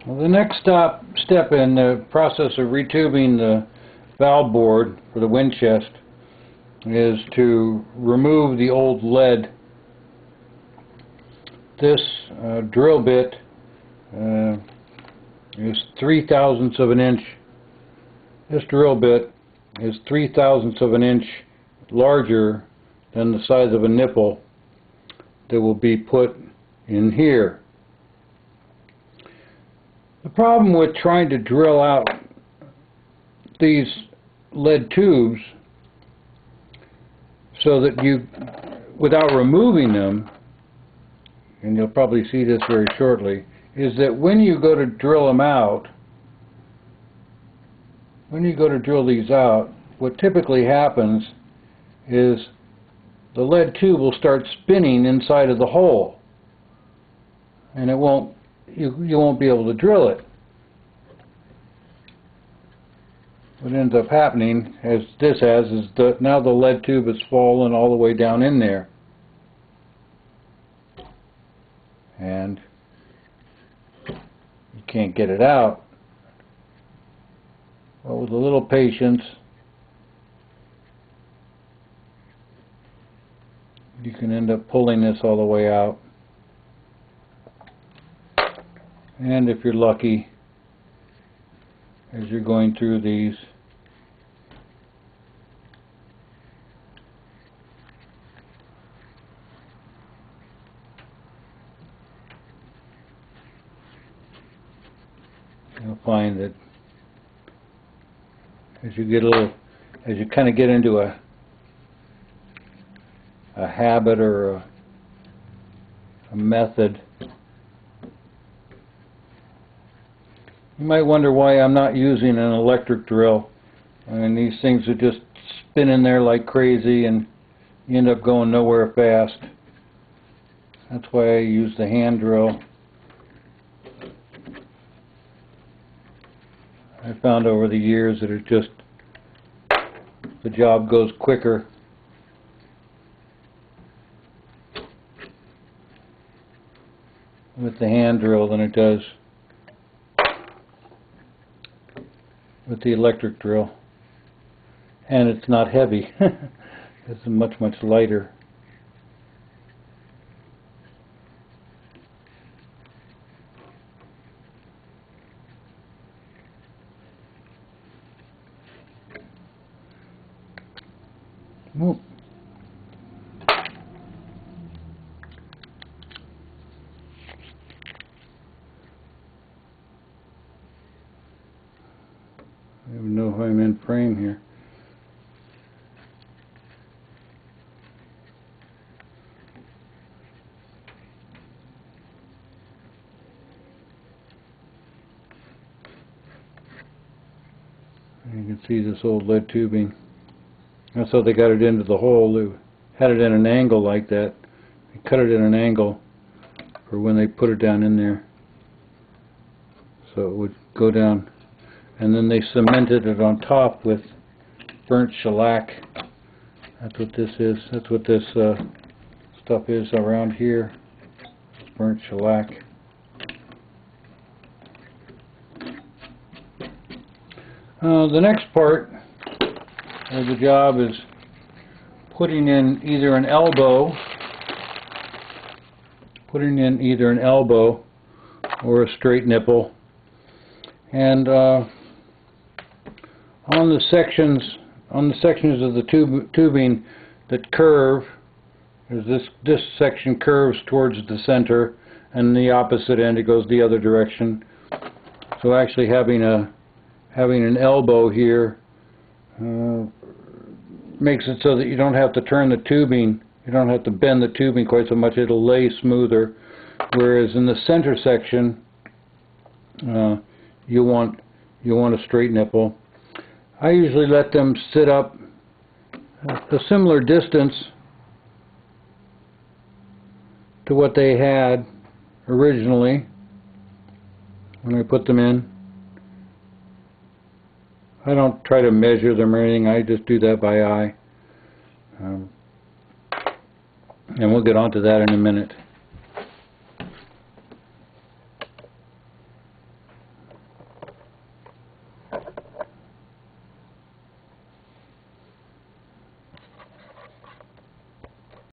Well, the next step in the process of retubing the valve board for the windchest is to remove the old lead. This drill bit is 3/1000ths of an inch. This drill bit is 3/1000ths of an inch larger than the size of a nipple that will be put in here. The problem with trying to drill out these lead tubes so that you, without removing them, and you'll probably see this very shortly, is that when you go to drill them out, when you go to drill these out, what typically happens is the lead tube will start spinning inside of the hole, and it won't, you won't be able to drill it. What ends up happening, as this has, is that now the lead tube has fallen all the way down in there, and you can't get it out. But with a little patience, you can end up pulling this all the way out. And if you're lucky, as you're going through these, you'll find that as you kind of get into a habit or a method. You might wonder why I'm not using an electric drill. I mean, these things are just spinning there like crazy and you end up going nowhere fast. That's why I use the hand drill. I found over the years that the job goes quicker with the hand drill than it does with the electric drill. And it's not heavy. It's much lighter. Whoop. I don't even know if I'm in frame here. You can see this old lead tubing. That's how they got it into the hole. They had it in an angle like that. They cut it in an angle for when they put it down in there, so it would go down. And then they cemented it on top with burnt shellac. That's what this is. That's what this stuff is around here. It's burnt shellac. The next part of the job is putting in either an elbow or a straight nipple, and on the sections of the tubing that curve, this section curves towards the center, and the opposite end it goes the other direction. So actually having an elbow here makes it so that you don't have to turn the tubing, you don't have to bend the tubing quite so much. It'll lay smoother. Whereas in the center section, you want a straight nipple. I usually let them sit up a similar distance to what they had originally when I put them in. I don't try to measure them or anything. I just do that by eye. And we'll get onto that in a minute.